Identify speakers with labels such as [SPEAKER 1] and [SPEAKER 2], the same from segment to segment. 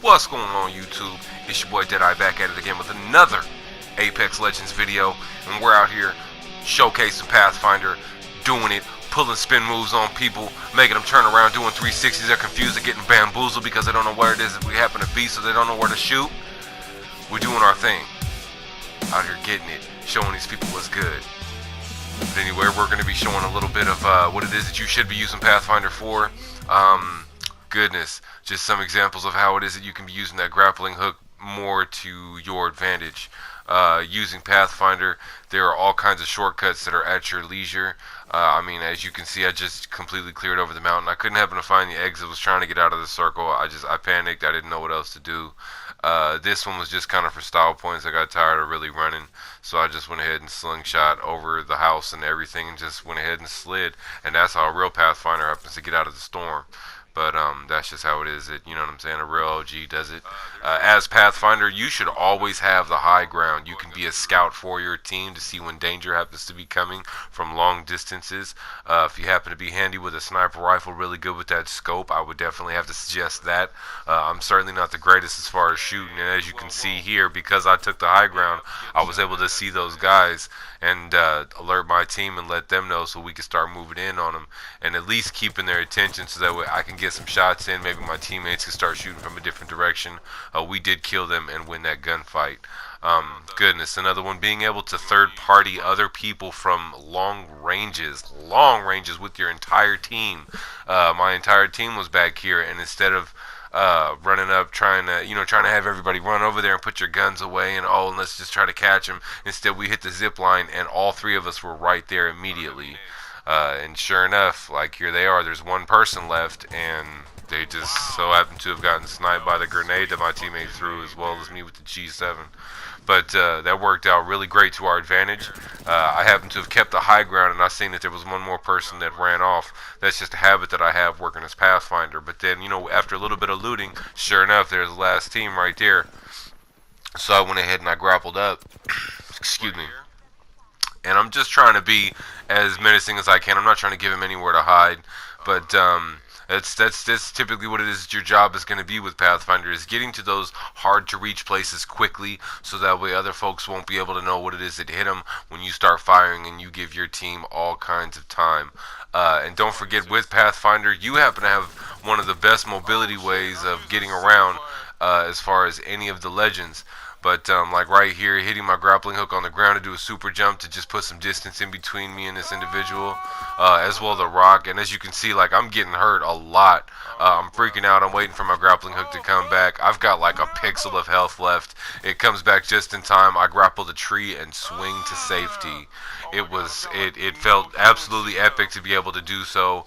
[SPEAKER 1] What's going on, YouTube? It's your boy Deadeye back at it again with another Apex Legends video, and we're out here showcasing Pathfinder, doing it, pulling spin moves on people, making them turn around, doing 360s. They're confused, they're getting bamboozled because they don't know where it is that we happen to be, so they don't know where to shoot. We're doing our thing, out here getting it, showing these people what's good. But anyway, we're going to be showing a little bit of what it is that you should be using Pathfinder for. Goodness, just some examples of how it is that you can be using that grappling hook more to your advantage. Using Pathfinder, there are all kinds of shortcuts that are at your leisure. I mean, as you can see, I just completely cleared over the mountain. I couldn't happen to find the exit. I was trying to get out of the circle. I panicked. I didn't know what else to do. This one was just kind of for style points. I got tired of really running, so I just went ahead and slingshot over the house and everything and just went ahead and slid. And that's how a real Pathfinder happens to get out of the storm. But that's just how it is. You know what I'm saying? A real OG does it. As Pathfinder, you should always have the high ground. You can be a scout for your team to see when danger happens to be coming from long distances. If you happen to be handy with a sniper rifle, really good with that scope, I would definitely have to suggest that. I'm certainly not the greatest as far as shooting, and as you can see here, because I took the high ground, I was able to see those guys and alert my team and let them know so we can start moving in on them and at least keeping their attention so that way I can get some shots in. Maybe my teammates can start shooting from a different direction. We did kill them and win that gunfight. Goodness, another one, being able to third party other people from long ranges with your entire team. My entire team was back here, and instead of running up trying to have everybody run over there and put your guns away and let's just try to catch them, instead we hit the zip line and all three of us were right there immediately. And sure enough, like, here they are, there's one person left, and they just so happen to have gotten sniped by the grenade that my teammate threw, as well as me with the G7. But that worked out really great to our advantage. I happened to have kept the high ground, and I seen that there was one more person that ran off. That's just a habit that I have working as Pathfinder. But then, after a little bit of looting, sure enough, there's the last team right there. So I went ahead and I grappled up. Excuse me. And I'm just trying to be as menacing as I can. I'm not trying to give him anywhere to hide. But that's typically what it is that your job is going to be with Pathfinder, is getting to those hard to reach places quickly, so that way other folks won't be able to know what it is that hit them when you start firing, and you give your team all kinds of time. And don't forget, with Pathfinder, you happen to have one of the best mobility ways of getting around as far as any of the legends. But like right here, hitting my grappling hook on the ground to do a super jump to just put some distance in between me and this individual, as well the rock. And as you can see, like, I'm getting hurt a lot. I'm freaking out. I'm waiting for my grappling hook to come back. I've got like a pixel of health left. It comes back just in time. I grapple the tree and swing to safety. It felt absolutely epic to be able to do so.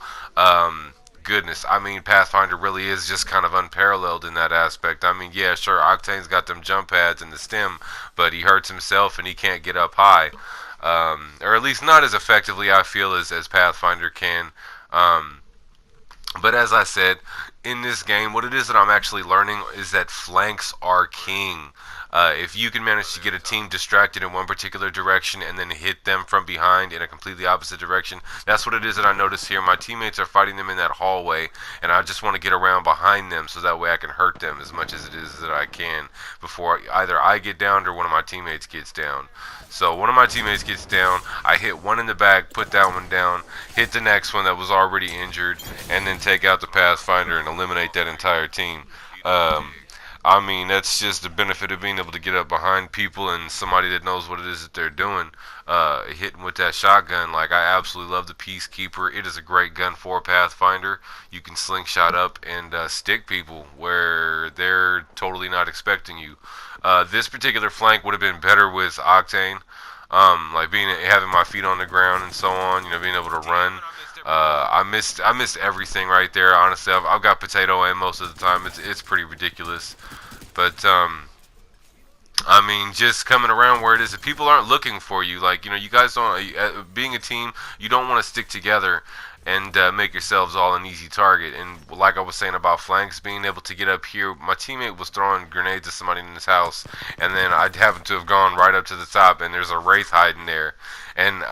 [SPEAKER 1] Goodness, I mean, Pathfinder really is just kind of unparalleled in that aspect. I mean, yeah, sure, Octane's got them jump pads and the stem, but he hurts himself and he can't get up high. Or at least not as effectively, I feel, as Pathfinder can. But as I said, in this game, what it is that I'm actually learning is that flanks are king. If you can manage to get a team distracted in one particular direction and then hit them from behind in a completely opposite direction, that's what it is that I notice here. My teammates are fighting them in that hallway, and I just want to get around behind them so that way I can hurt them as much as it is that I can before either I get down or one of my teammates gets down. So one of my teammates gets down, I hit one in the back, put that one down, hit the next one that was already injured, and then take out the Pathfinder and eliminate that entire team. I mean, that's just the benefit of being able to get up behind people and somebody that knows what it is that they're doing. Hitting with that shotgun, like, I absolutely love the Peacekeeper. It is a great gun for Pathfinder. You can slingshot up and stick people where they're totally not expecting you. This particular flank would have been better with Octane, like having my feet on the ground and so on. Being able to run. I missed everything right there. Honestly, I've got potato aim most of the time. It's pretty ridiculous. But I mean, just coming around where it is that people aren't looking for you. Like, you guys don't, being a team, you don't want to stick together and make yourselves all an easy target. And like I was saying about flanks, being able to get up here, my teammate was throwing grenades at somebody in his house, and then I happened to have gone right up to the top, and there's a wraith hiding there, and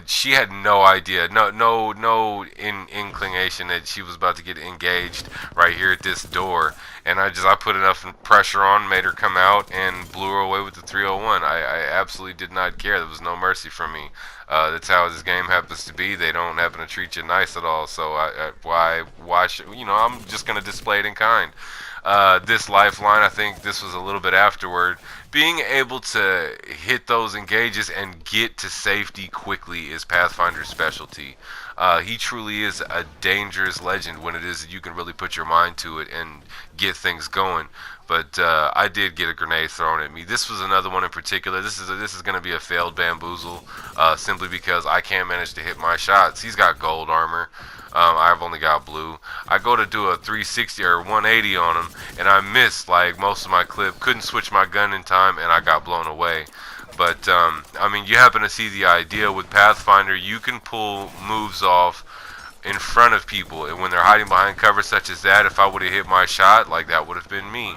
[SPEAKER 1] she had no idea, no inclination that she was about to get engaged right here at this door. And I put enough pressure on, made her come out, and blew her away with the 301. I absolutely did not care. There was no mercy from me. That's how this game happens to be. They don't happen to treat you nice at all. So why should, I'm just gonna display it in kind. This lifeline, I think this was a little bit afterward. Being able to hit those engages and get to safety quickly is Pathfinder's specialty. He truly is a dangerous legend when it is that you can really put your mind to it and get things going. But I did get a grenade thrown at me. This was another one in particular. This is going to be a failed bamboozle, simply because I can't manage to hit my shots. He's got gold armor. I've only got blue. I go to do a 360 or 180 on him, and I missed like most of my clip. Couldn't switch my gun in time, and I got blown away. But I mean, you happen to see the idea with Pathfinder. You can pull moves off in front of people, and when they're hiding behind cover such as that, if I would have hit my shot, like that would have been me.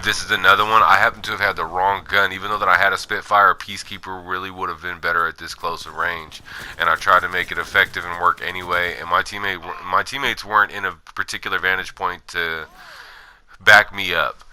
[SPEAKER 1] This is another one. I happen to have had the wrong gun. Even though that I had a Spitfire, a Peacekeeper really would have been better at this closer range, and I tried to make it effective and work anyway. And my teammates weren't in a particular vantage point to back me up.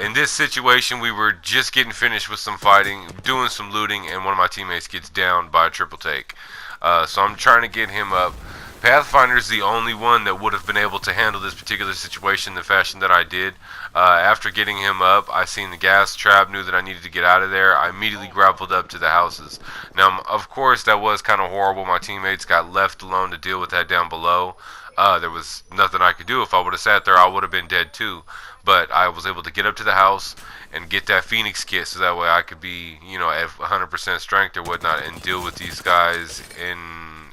[SPEAKER 1] In this situation, we were just getting finished with some fighting, doing some looting, and one of my teammates gets downed by a triple take. So I'm trying to get him up. Pathfinder's the only one that would have been able to handle this particular situation the fashion that I did. After getting him up, I seen the gas trap, knew that I needed to get out of there. I immediately grappled up to the houses. Now, of course, that was kind of horrible. My teammates got left alone to deal with that down below. There was nothing I could do. If I would have sat there, I would have been dead too. But I was able to get up to the house and get that Phoenix kit, so that way I could be, at 100% strength or whatnot, and deal with these guys in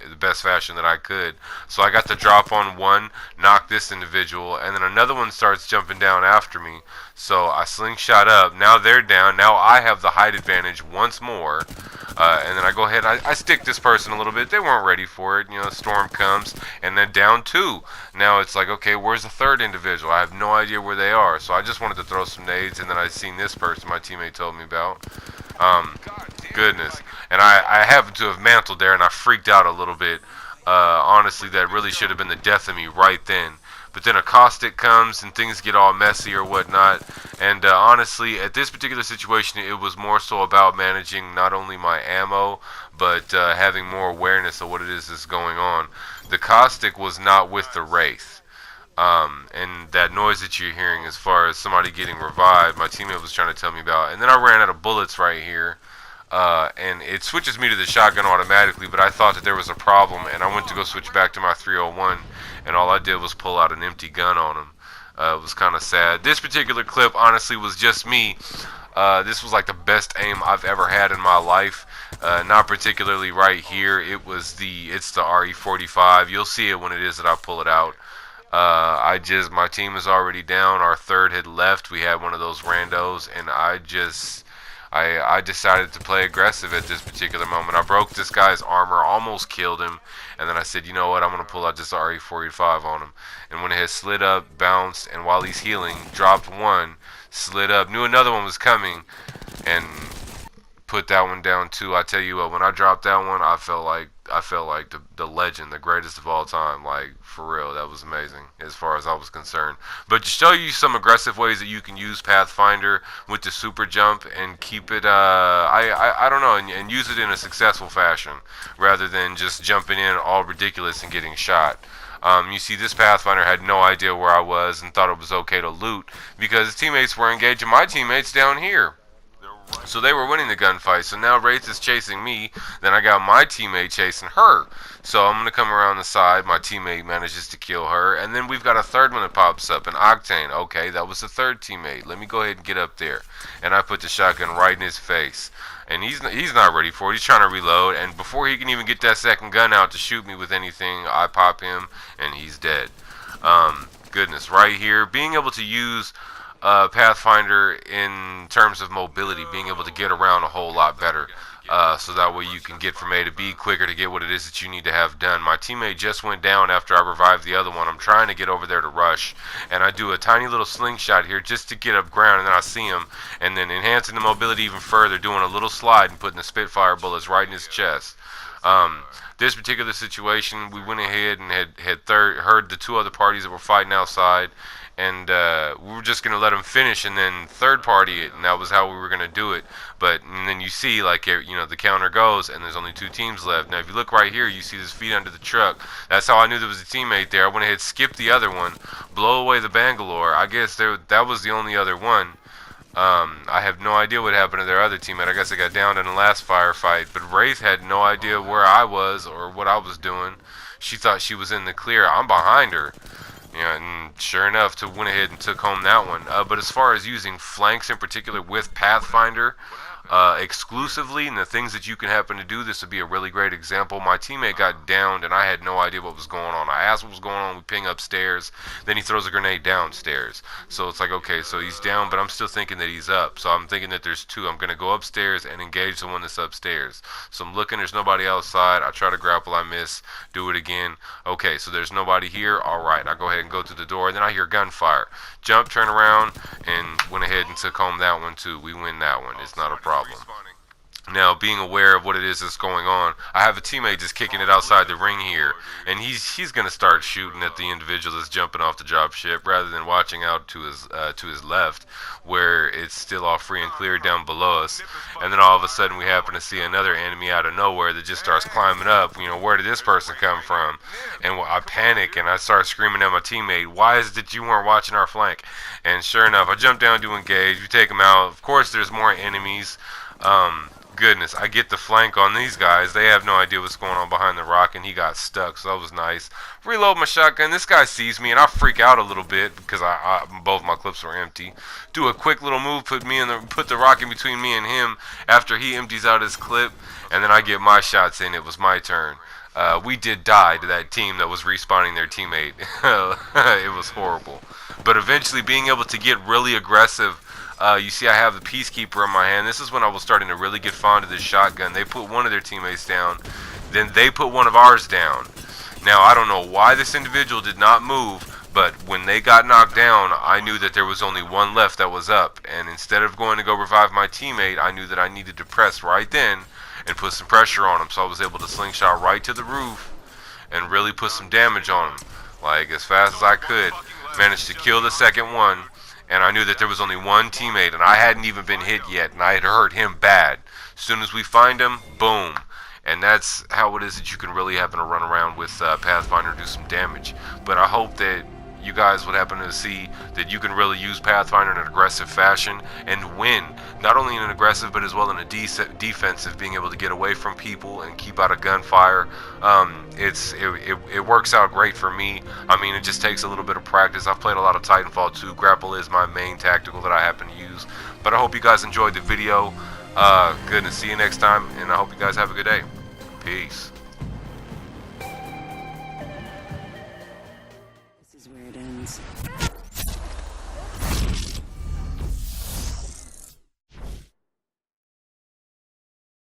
[SPEAKER 1] the best fashion that I could. So I got the drop on one, knock this individual, and then another one starts jumping down after me. So I slingshot up. Now they're down. Now I have the height advantage once more. And then I go ahead, I stick this person a little bit. They weren't ready for it. Storm comes, and then down two. Now it's like, okay, where's the third individual? I have no idea where they are. So I just wanted to throw some nades, and then I seen this person my teammate told me about. Goodness. And I happened to have mantled there, and I freaked out a little bit. Honestly, that really should have been the death of me right then. But then a caustic comes and things get all messy or whatnot. And honestly, at this particular situation, it was more so about managing not only my ammo, but having more awareness of what it is that's going on. The caustic was not with the wraith. And that noise that you're hearing as far as somebody getting revived, my teammate was trying to tell me about. And then I ran out of bullets right here. And it switches me to the shotgun automatically, but I thought that there was a problem, and I went to go switch back to my 301, and all I did was pull out an empty gun on him. It was kind of sad. This particular clip, honestly, was just me. This was like the best aim I've ever had in my life. Not particularly right here. It's the RE45. You'll see it when it is that I pull it out. My team is already down. Our third had left. We had one of those randos, and I decided to play aggressive at this particular moment. I broke this guy's armor, almost killed him, and then I said, you know what, I'm going to pull out this RE45 on him. And when it had slid up, bounced, and while he's healing, dropped one, slid up, knew another one was coming, and put that one down too. I tell you what, when I dropped that one, I felt like the legend, the greatest of all time. Like, for real, that was amazing as far as I was concerned. But to show you some aggressive ways that you can use Pathfinder with the super jump and keep it, I don't know, and use it in a successful fashion rather than just jumping in all ridiculous and getting shot. You see, this Pathfinder had no idea where I was and thought it was okay to loot because his teammates were engaging my teammates down here. So they were winning the gunfight. So now Wraith is chasing me. Then I got my teammate chasing her. So I'm going to come around the side. My teammate manages to kill her. And then we've got a third one that pops up. An Octane. Okay, that was the third teammate. Let me go ahead and get up there. And I put the shotgun right in his face. And he's not ready for it. He's trying to reload. And before he can even get that second gun out to shoot me with anything, I pop him. And he's dead. Goodness, right here. Being able to use Pathfinder in terms of mobility, being able to get around a whole lot better. So that way you can get from A to B quicker to get what it is that you need to have done. My teammate just went down after I revived the other one. I'm trying to get over there to rush, and I do a tiny little slingshot here just to get up ground, and then I see him, and then enhancing the mobility even further, doing a little slide and putting the Spitfire bullets right in his chest. This particular situation, we went ahead and had heard the two other parties that were fighting outside, and we were just going to let them finish and then third party it, and that was how we were going to do it. But and then you see, like, you know, the counter goes and there's only two teams left. Now if you look right here, you see his feet under the truck. That's how I knew there was a teammate there. I went ahead, skipped the other one, blow away the Bangalore. I guess that was the only other one. I have no idea what happened to their other teammate. I guess they got downed in the last firefight, but Wraith had no idea where I was or what I was doing. She thought she was in the clear. I'm behind her. Yeah, and sure enough, went ahead and took home that one. But as far as using flanks in particular with Pathfinder, exclusively, and the things that you can happen to do, this would be a really great example. My teammate got downed and I had no idea what was going on. I asked what was going on, we ping upstairs, then he throws a grenade downstairs. So it's like, okay, so he's down, but I'm still thinking that he's up. So I'm thinking that there's two. I'm going to go upstairs and engage the one that's upstairs. So I'm looking, there's nobody outside. I try to grapple, I miss, do it again. Okay, so there's nobody here. Alright, I go ahead and go to the door, and then I hear gunfire. Jump, turn around, and went ahead and took home that one too. We win that one. It's not a problem. Now, being aware of what it is that's going on, I have a teammate just kicking it outside the ring here, and he's going to start shooting at the individual that's jumping off the drop ship rather than watching out to his left, where it's still all free and clear down below us. And then all of a sudden we happen to see another enemy out of nowhere that just starts climbing up. You know, where did this person come from? And I panic and I start screaming at my teammate, why is it that you weren't watching our flank? And sure enough, I jump down to engage. We take them out. Of course, there's more enemies. Goodness, I get the flank on these guys. They have no idea what's going on behind the rock, and he got stuck, so that was nice. Reload my shotgun. This guy sees me, and I freak out a little bit because both my clips were empty. Do a quick little move, put the rock in between me and him after he empties out his clip, and then I get my shots in. It was my turn. We did die to that team that was respawning their teammate. It was horrible. But eventually, being able to get really aggressive. You see I have the Peacekeeper in my hand. This is when I was starting to really get fond of this shotgun. They put one of their teammates down. Then they put one of ours down. Now, I don't know why this individual did not move, but when they got knocked down, I knew that there was only one left that was up. And instead of going to go revive my teammate, I knew that I needed to press right then and put some pressure on him. So I was able to slingshot right to the roof and really put some damage on him. Like, as fast as I could. Managed to kill the second one. And I knew that there was only one teammate, and I hadn't even been hit yet, and I had hurt him bad. As soon as we find him, boom. And that's how it is that you can really happen to run around with Pathfinder and do some damage. But I hope that you guys would happen to see that you can really use Pathfinder in an aggressive fashion and win. Not only in an aggressive, but as well in a defensive, being able to get away from people and keep out of gunfire. It works out great for me. I mean, it just takes a little bit of practice. I've played a lot of Titanfall 2. Grapple is my main tactical that I happen to use. But I hope you guys enjoyed the video. Goodness, see you next time, and I hope you guys have a good day. Peace.
[SPEAKER 2] This is where it ends.